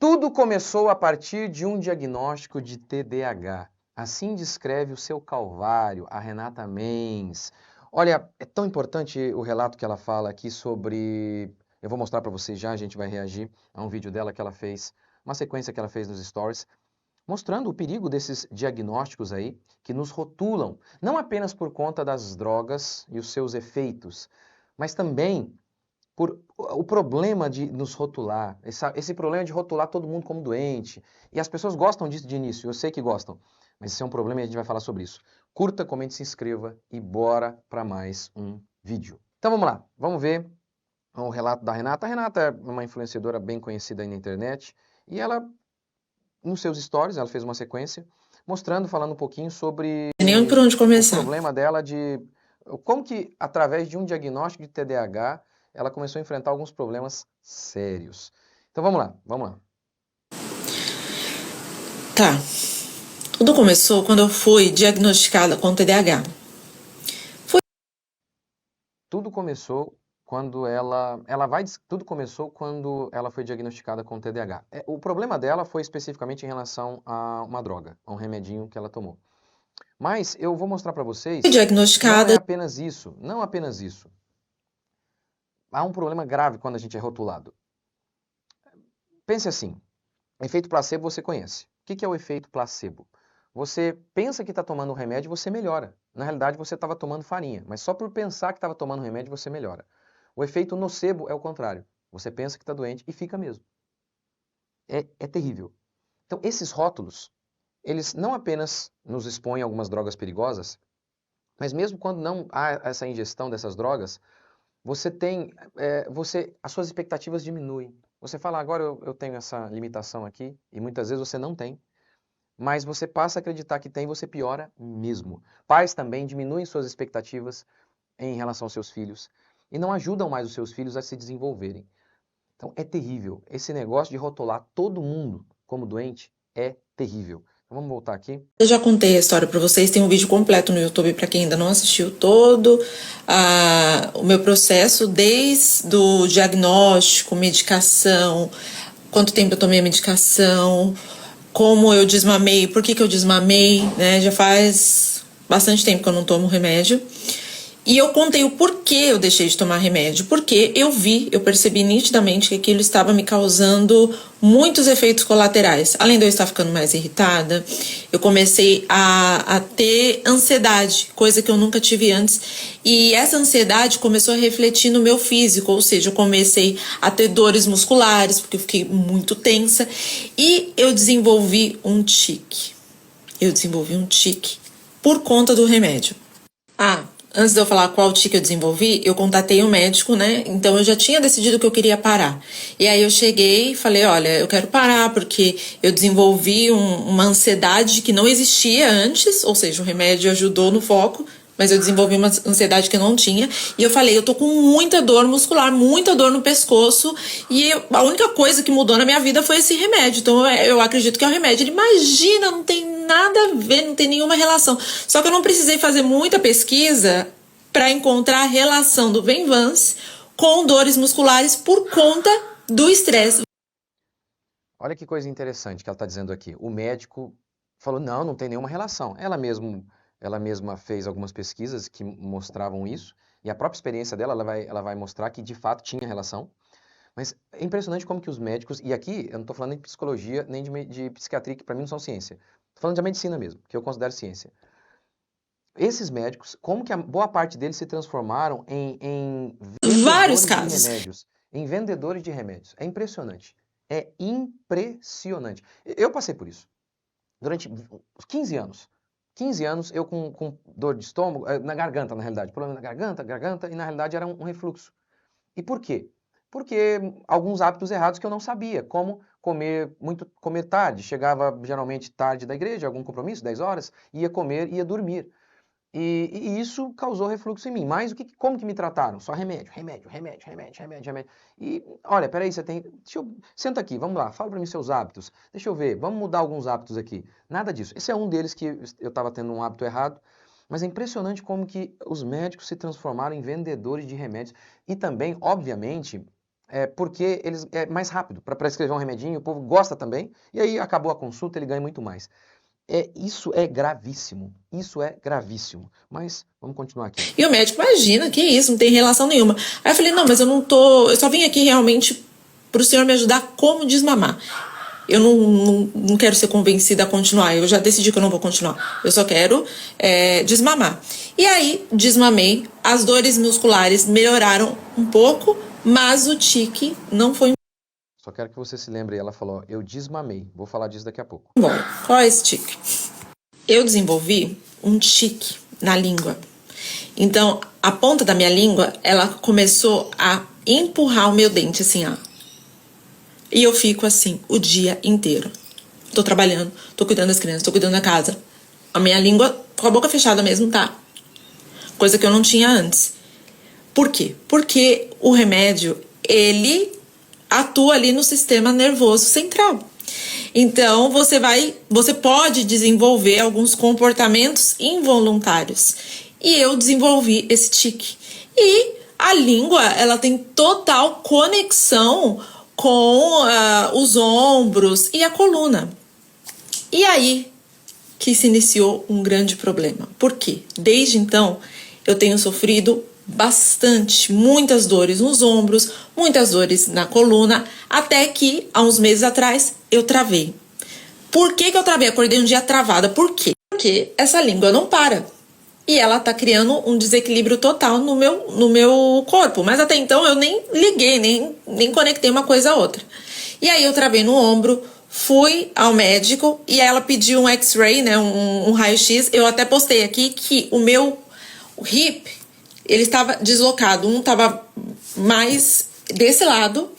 Tudo começou a partir de um diagnóstico de TDAH. Assim descreve o seu calvário, a Renata Menz. Olha, é tão importante o relato que ela fala aqui sobre... Eu vou mostrar para vocês já, a gente vai reagir a um vídeo dela que ela fez, uma sequência que ela fez nos stories, mostrando o perigo desses diagnósticos aí, que nos rotulam, não apenas por conta das drogas e os seus efeitos, mas também por o problema de nos rotular, esse problema de rotular todo mundo como doente. E as pessoas gostam disso de início, eu sei que gostam, mas isso é um problema e a gente vai falar sobre isso. Curta, comente, se inscreva e bora para mais um vídeo. Então vamos lá, vamos ver o relato da Renata. A Renata é uma influenciadora bem conhecida aí na internet e ela, nos seus stories, ela fez uma sequência mostrando, falando um pouquinho sobre Nem por onde o começar. problema dela de como que, através de um diagnóstico de TDAH, ela começou a enfrentar alguns problemas sérios. Então vamos lá, vamos lá. Tá. Tudo começou quando eu fui diagnosticada com TDAH. Tudo começou quando tudo começou quando ela foi diagnosticada com TDAH. O problema dela foi especificamente em relação a uma droga, a um remedinho que ela tomou. Mas eu vou mostrar para Fui vocês, não é diagnosticada. apenas isso, não apenas isso. Há um problema grave quando a gente é rotulado. Pense assim, efeito placebo você conhece. O que é o efeito placebo? Você pensa que está tomando um remédio e você melhora. Na realidade, você estava tomando farinha, mas só por pensar que estava tomando remédio você melhora. O efeito nocebo é o contrário. Você pensa que está doente e fica mesmo. É terrível. Então, esses rótulos, eles não apenas nos expõem a algumas drogas perigosas, mas mesmo quando não há essa ingestão dessas drogas, você tem, as suas expectativas diminuem. Você fala, agora eu tenho essa limitação aqui, e muitas vezes você não tem, mas você passa a acreditar que tem e você piora mesmo. Pais também diminuem suas expectativas em relação aos seus filhos e não ajudam mais os seus filhos a se desenvolverem. Então é terrível. Esse negócio de rotular todo mundo como doente é terrível. Então, vamos voltar aqui. Eu já contei a história pra vocês, tem um vídeo completo no YouTube pra quem ainda não assistiu todo. O meu processo desde o diagnóstico, medicação, quanto tempo eu tomei a medicação, como eu desmamei, por que eu desmamei, né? Já faz bastante tempo que eu não tomo remédio. E eu contei o porquê eu deixei de tomar remédio, porque eu percebi nitidamente que aquilo estava me causando muitos efeitos colaterais. Além de eu estar ficando mais irritada, eu comecei a ter ansiedade, coisa que eu nunca tive antes. E essa ansiedade começou a refletir no meu físico, ou seja, eu comecei a ter dores musculares, porque eu fiquei muito tensa, e eu desenvolvi um tique. Por conta do remédio. Antes de eu falar qual tique eu desenvolvi, eu contatei o médico, né? Então eu já tinha decidido que eu queria parar. E aí eu cheguei e falei, olha, eu quero parar porque eu desenvolvi uma ansiedade que não existia antes, ou seja, o remédio ajudou no foco, mas eu desenvolvi uma ansiedade que eu não tinha. E eu falei, eu tô com muita dor muscular, muita dor no pescoço, e a única coisa que mudou na minha vida foi esse remédio. Então eu acredito que é o remédio. Ele, imagina, não tem nada a ver, não tem nenhuma relação. Só que eu não precisei fazer muita pesquisa para encontrar a relação do Venvance com dores musculares por conta do estresse. Olha que coisa interessante que ela está dizendo aqui. O médico falou, não, não tem nenhuma relação. Ela mesma fez algumas pesquisas que mostravam isso, e a própria experiência dela, ela vai mostrar que de fato tinha relação. Mas é impressionante como que os médicos, e aqui eu não estou falando de psicologia nem de psiquiatria, que para mim não são ciência. Estou falando de medicina mesmo, que eu considero ciência. Esses médicos, como que a boa parte deles se transformaram em Vários vendedores de casos. remédios. Em vendedores de remédios. É impressionante. É impressionante. Eu passei por isso. Durante 15 anos. 15 anos eu com dor de estômago, na garganta, na realidade. Problema na garganta, e na realidade era um refluxo. E por quê? Porque alguns hábitos errados que eu não sabia, como comer tarde. Chegava geralmente tarde da igreja, algum compromisso, 10 horas, ia comer, ia dormir. E isso causou refluxo em mim. Mas como que me trataram? Só remédio, remédio, remédio, remédio, remédio, remédio. E olha, peraí, senta aqui, vamos lá, fala para mim seus hábitos. Deixa eu ver, vamos mudar alguns hábitos aqui. Nada disso. Esse é um deles que eu estava tendo um hábito errado. Mas é impressionante como que os médicos se transformaram em vendedores de remédios. E também, obviamente, porque é mais rápido. Para escrever um remedinho, o povo gosta também, e aí acabou a consulta, ele ganha muito mais. Isso é gravíssimo. Isso é gravíssimo. Mas vamos continuar aqui. E o médico, imagina, que isso, não tem relação nenhuma. Aí eu falei, não, mas eu só vim aqui realmente pro senhor me ajudar como desmamar. Eu não quero ser convencida a continuar, eu já decidi que eu não vou continuar. Eu só quero desmamar. E aí, desmamei, as dores musculares melhoraram um pouco, mas o tique não foi Só quero que você se lembre, ela falou, eu desmamei. Vou falar disso daqui a pouco. embora. Qual é esse tique? Eu desenvolvi um tique na língua. Então, a ponta da minha língua, ela começou a empurrar o meu dente, assim, ó. E eu fico assim o dia inteiro. Tô trabalhando, tô cuidando das crianças, tô cuidando da casa. A minha língua com a boca fechada mesmo, tá? Coisa que eu não tinha antes. Por quê? Porque o remédio, ele atua ali no sistema nervoso central. Então, você pode desenvolver alguns comportamentos involuntários. E eu desenvolvi esse tique. E a língua, ela tem total conexão com os ombros e a coluna. E aí que se iniciou um grande problema. Por quê? Desde então, eu tenho sofrido bastante, muitas dores nos ombros, muitas dores na coluna, até que, há uns meses atrás, eu travei. Por que eu travei? Acordei um dia travada. Por quê? Porque essa língua não para. E ela tá criando um desequilíbrio total no meu corpo. Mas até então eu nem liguei, nem conectei uma coisa a outra. E aí eu travei no ombro, fui ao médico e ela pediu um X-ray, né, um raio-x. Eu até postei aqui que o meu hip, ele estava deslocado. Um estava mais desse lado,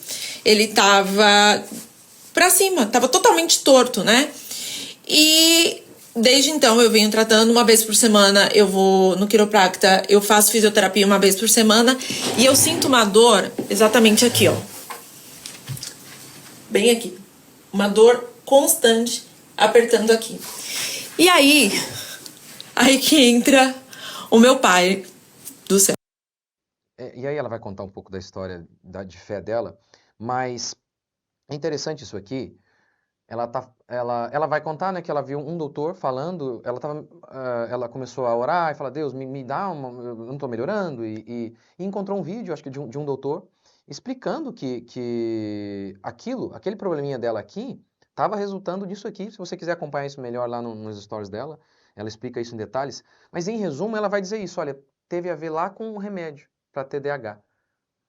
ele estava pra cima, estava totalmente torto, né? E desde então eu venho tratando uma vez por semana, eu vou no quiropracta, eu faço fisioterapia uma vez por semana e eu sinto uma dor exatamente aqui, ó. Bem aqui. Uma dor constante apertando aqui. E aí que entra o meu pai do céu. E aí ela vai contar um pouco da história de fé dela, mas é interessante isso aqui. Ela vai contar, né, que ela viu um doutor falando, ela começou a orar e falar, Deus, me dá eu não estou melhorando, e encontrou um vídeo, acho que de um doutor, explicando que aquele probleminha dela aqui, estava resultando disso aqui. Se você quiser acompanhar isso melhor lá nos stories dela, ela explica isso em detalhes, mas em resumo ela vai dizer isso, olha, teve a ver lá com um remédio para TDAH.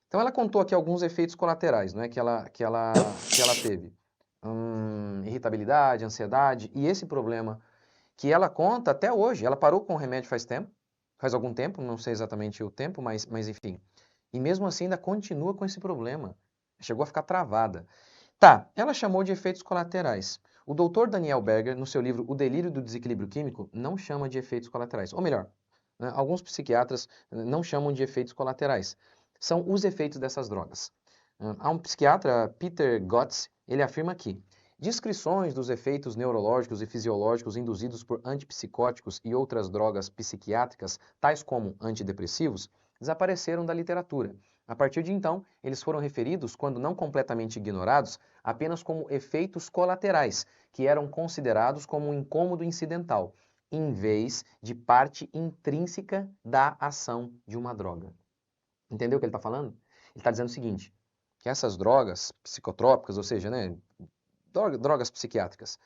Então ela contou aqui alguns efeitos colaterais, né, que ela teve. Irritabilidade, ansiedade, e esse problema que ela conta até hoje, ela parou com o remédio faz algum tempo, não sei exatamente o tempo, mas enfim. E mesmo assim ainda continua com esse problema. Chegou a ficar travada. Tá, ela chamou de efeitos colaterais. O Dr. Daniel Berger, no seu livro O Delírio do Desequilíbrio Químico, não chama de efeitos colaterais. Ou melhor, né, alguns psiquiatras não chamam de efeitos colaterais. São os efeitos dessas drogas. Há um psiquiatra, Peter Gotts, ele afirma que descrições dos efeitos neurológicos e fisiológicos induzidos por antipsicóticos e outras drogas psiquiátricas, tais como antidepressivos, desapareceram da literatura. A partir de então, eles foram referidos, quando não completamente ignorados, apenas como efeitos colaterais, que eram considerados como um incômodo incidental, em vez de parte intrínseca da ação de uma droga. Entendeu o que ele está falando? Ele está dizendo o seguinte, que essas drogas psicotrópicas, ou seja, né, drogas psiquiátricas,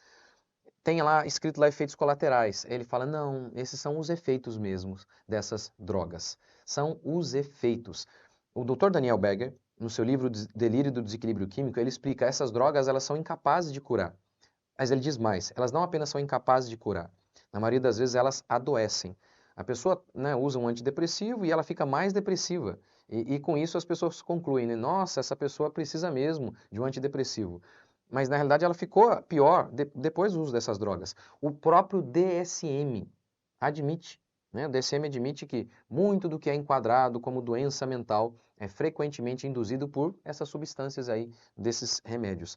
tem lá escrito lá efeitos colaterais. Ele fala, não, esses são os efeitos mesmos dessas drogas. São os efeitos. O Dr. Daniel Berger, no seu livro Delírio do Desequilíbrio Químico, ele explica que essas drogas elas são incapazes de curar. Mas ele diz mais, elas não apenas são incapazes de curar, na maioria das vezes elas adoecem. A pessoa, né, usa um antidepressivo e ela fica mais depressiva. E com isso as pessoas concluem, né, nossa, essa pessoa precisa mesmo de um antidepressivo. Mas na realidade ela ficou pior depois do uso dessas drogas. O próprio DSM admite, né, o DSM admite que muito do que é enquadrado como doença mental é frequentemente induzido por essas substâncias aí, desses remédios.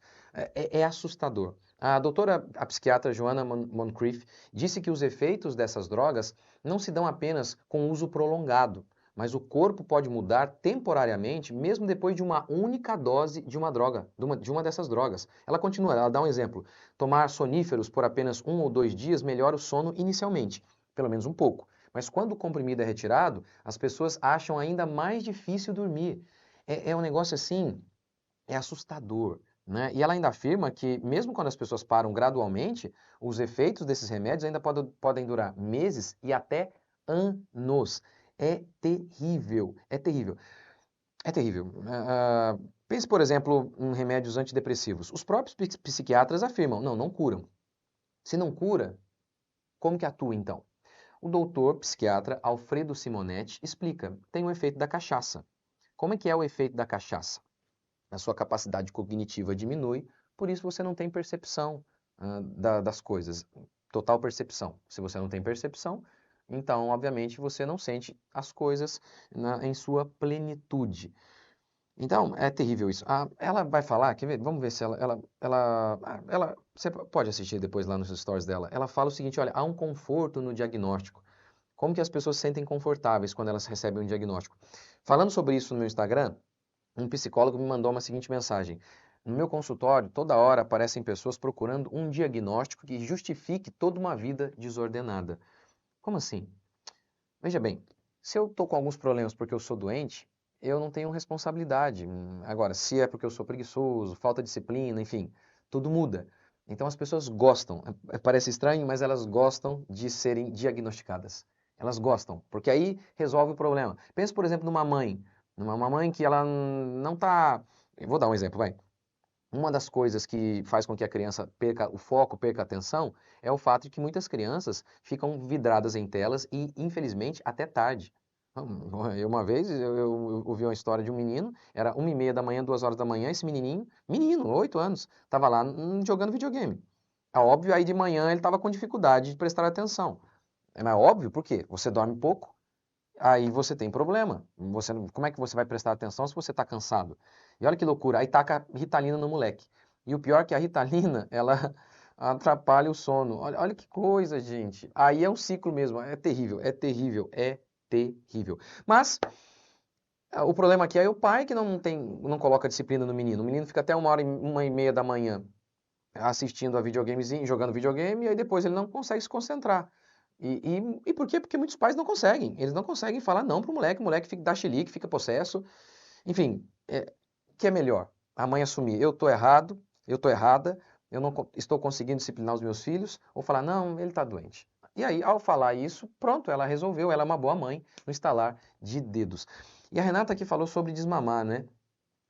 É assustador. A psiquiatra Joanna Moncrief disse que os efeitos dessas drogas não se dão apenas com uso prolongado, mas o corpo pode mudar temporariamente, mesmo depois de uma única dose de uma droga, de uma dessas drogas. Ela continua, ela dá um exemplo. Tomar soníferos por apenas 1 ou 2 dias melhora o sono inicialmente, pelo menos um pouco. Mas quando o comprimido é retirado, as pessoas acham ainda mais difícil dormir. É um negócio assim, é assustador, né? E ela ainda afirma que, mesmo quando as pessoas param gradualmente, os efeitos desses remédios ainda podem durar meses e até anos. É terrível, é terrível, é terrível. Pense, por exemplo, em remédios antidepressivos. Os próprios psiquiatras afirmam, não curam. Se não cura, como que atua então? O doutor psiquiatra Alfredo Simonetti explica, tem o efeito da cachaça. Como é que é o efeito da cachaça? A sua capacidade cognitiva diminui, por isso você não tem percepção das coisas, total percepção. Se você não tem percepção, então, obviamente, você não sente as coisas em sua plenitude. Então, é terrível isso. Ela vai falar, quer ver? Vamos ver se você pode assistir depois lá nos stories dela. Ela fala o seguinte, olha, há um conforto no diagnóstico. Como que as pessoas se sentem confortáveis quando elas recebem um diagnóstico? Falando sobre isso no meu Instagram, um psicólogo me mandou uma seguinte mensagem. No meu consultório, toda hora aparecem pessoas procurando um diagnóstico que justifique toda uma vida desordenada. Como assim? Veja bem, se eu estou com alguns problemas porque eu sou doente, eu não tenho responsabilidade. Agora, se é porque eu sou preguiçoso, falta de disciplina, enfim, tudo muda. Então as pessoas gostam, parece estranho, mas elas gostam de serem diagnosticadas. Elas gostam, porque aí resolve o problema. Pense, por exemplo, numa mãe que ela não está. Eu vou dar um exemplo, vai. Uma das coisas que faz com que a criança perca o foco, perca a atenção, é o fato de que muitas crianças ficam vidradas em telas e, infelizmente, até tarde. Uma vez eu ouvi uma história de um menino, era 1h30 da manhã, 2 horas da manhã, esse menino, 8 anos, estava lá jogando videogame. É óbvio, aí de manhã ele estava com dificuldade de prestar atenção. É mais óbvio, por quê? Você dorme pouco, aí você tem problema. Como é que você vai prestar atenção se você está cansado? E olha que loucura, aí taca Ritalina no moleque. E o pior é que a Ritalina, ela atrapalha o sono. Olha que coisa, gente. Aí é um ciclo mesmo, é terrível, é terrível, é terrível. Mas o problema aqui é o pai que não coloca disciplina no menino. O menino fica até 1h30 da manhã assistindo a videogamezinho, jogando videogame, e aí depois ele não consegue se concentrar. E por quê? Porque muitos pais não conseguem. Eles não conseguem falar não pro moleque, o moleque fica, dá chilique, fica possesso. Enfim, o que é melhor? A mãe assumir, eu estou errado, eu estou errada, eu não estou conseguindo disciplinar os meus filhos, ou falar, não, ele está doente. E aí, ao falar isso, pronto, ela resolveu, ela é uma boa mãe, no estalar de dedos. E a Renata aqui falou sobre desmamar, né?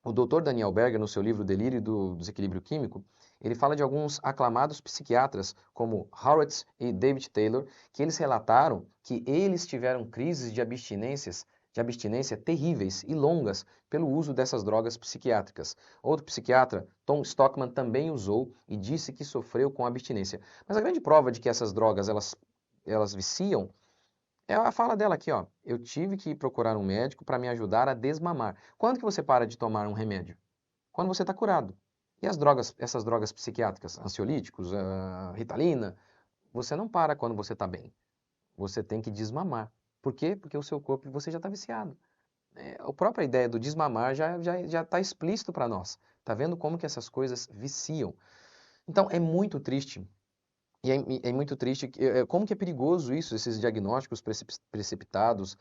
O Dr. Daniel Berger, no seu livro Delírio do Desequilíbrio Químico, ele fala de alguns aclamados psiquiatras, como Howard e David Taylor, que eles relataram que eles tiveram crises de abstinência terríveis e longas pelo uso dessas drogas psiquiátricas. Outro psiquiatra, Tom Stockman, também usou e disse que sofreu com abstinência. Mas a grande prova de que essas drogas elas viciam é a fala dela aqui, ó. Eu tive que procurar um médico para me ajudar a desmamar. Quando que você para de tomar um remédio? Quando você está curado. E as drogas, essas drogas psiquiátricas, ansiolíticos, Ritalina, você não para quando você está bem. Você tem que desmamar. Por quê? Porque o seu corpo, você já está viciado. A própria ideia do desmamar já está explícito para nós. Tá vendo como que essas coisas viciam? Então é muito triste. E é muito triste, como que é perigoso isso, esses diagnósticos precipitados,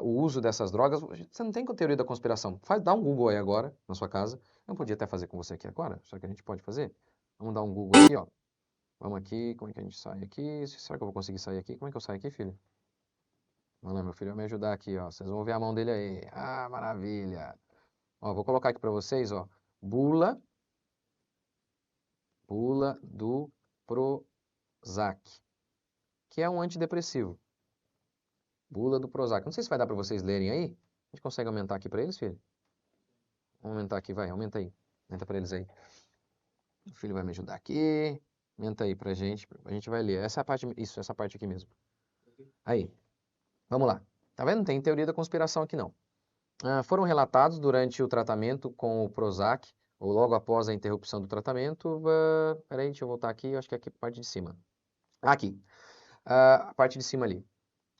o uso dessas drogas. Você não tem teoria da conspiração. Dá um Google aí agora, na sua casa. Eu podia até fazer com você aqui agora, será que a gente pode fazer? Vamos dar um Google aqui, ó. Vamos aqui, como é que a gente sai aqui? Será que eu vou conseguir sair aqui? Como é que eu saio aqui, filho? Vamos lá, meu filho, vai me ajudar aqui, ó. Vocês vão ver a mão dele aí. Ah, maravilha. Ó, vou colocar aqui para vocês, ó. Bula do Prozac, que é um antidepressivo. Bula do Prozac. Não sei se vai dar para vocês lerem aí. A gente consegue aumentar aqui para eles, filho? Vamos aumentar aqui, vai. Aumenta aí. Aumenta para eles aí. O filho vai me ajudar aqui. Aumenta aí pra gente. A gente vai ler. Essa parte, isso, essa parte aqui mesmo. Aí. Vamos lá. Tá vendo? Não tem teoria da conspiração aqui, não. Foram relatados durante o tratamento com o Prozac, ou logo após a interrupção do tratamento. Peraí, deixa eu voltar aqui. Eu acho que é aqui a parte de cima. Aqui. A parte de cima ali.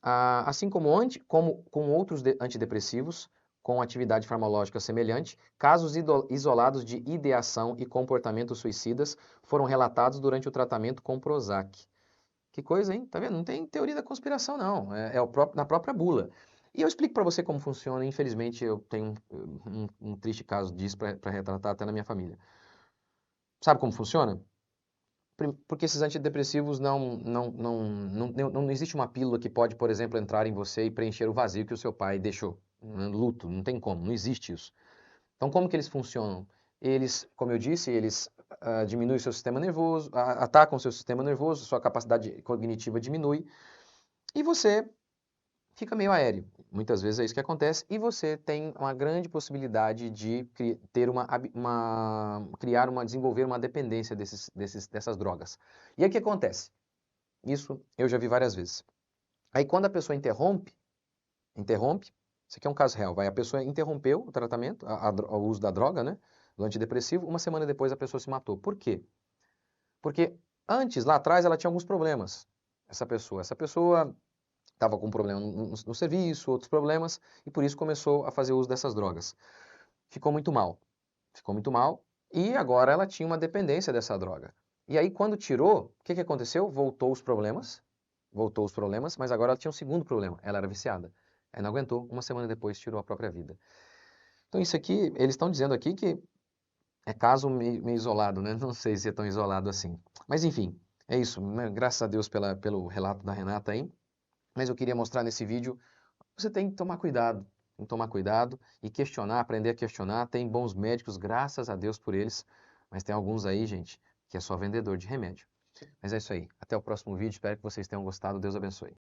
Assim como com outros antidepressivos, com atividade farmacológica semelhante, casos isolados de ideação e comportamentos suicidas foram relatados durante o tratamento com Prozac. Que coisa, hein? Tá vendo? Não tem teoria da conspiração, não. Na própria bula. E eu explico para você como funciona. Infelizmente, eu tenho um triste caso disso para retratar até na minha família. Sabe como funciona? Porque esses antidepressivos não existe uma pílula que pode, por exemplo, entrar em você e preencher o vazio que o seu pai deixou. Luto, não tem como, não existe isso. Então, como que eles funcionam? Eles, como eu disse, eles diminuem o seu sistema nervoso, atacam o seu sistema nervoso, sua capacidade cognitiva diminui, e você fica meio aéreo. Muitas vezes é isso que acontece, e você tem uma grande possibilidade de desenvolver uma dependência dessas drogas. E aí o que acontece? Isso eu já vi várias vezes. Aí quando a pessoa interrompe, isso aqui é um caso real, a pessoa interrompeu o tratamento, o uso da droga, né, do antidepressivo, uma semana depois a pessoa se matou. Por quê? Porque antes, lá atrás, ela tinha alguns problemas, essa pessoa. Essa pessoa estava com um problema no serviço, outros problemas, e por isso começou a fazer uso dessas drogas. Ficou muito mal, e agora ela tinha uma dependência dessa droga. E aí, quando tirou, o que aconteceu? Voltou os problemas, mas agora ela tinha um segundo problema, ela era viciada. Aí não aguentou, uma semana depois tirou a própria vida. Então isso aqui, eles estão dizendo aqui que é caso meio isolado, né? Não sei se é tão isolado assim. Mas enfim, é isso, né? Graças a Deus pelo relato da Renata aí. Mas eu queria mostrar nesse vídeo, você tem que tomar cuidado e questionar, aprender a questionar. Tem bons médicos, graças a Deus por eles, mas tem alguns aí, gente, que é só vendedor de remédio. Mas é isso aí. Até o próximo vídeo, espero que vocês tenham gostado. Deus abençoe.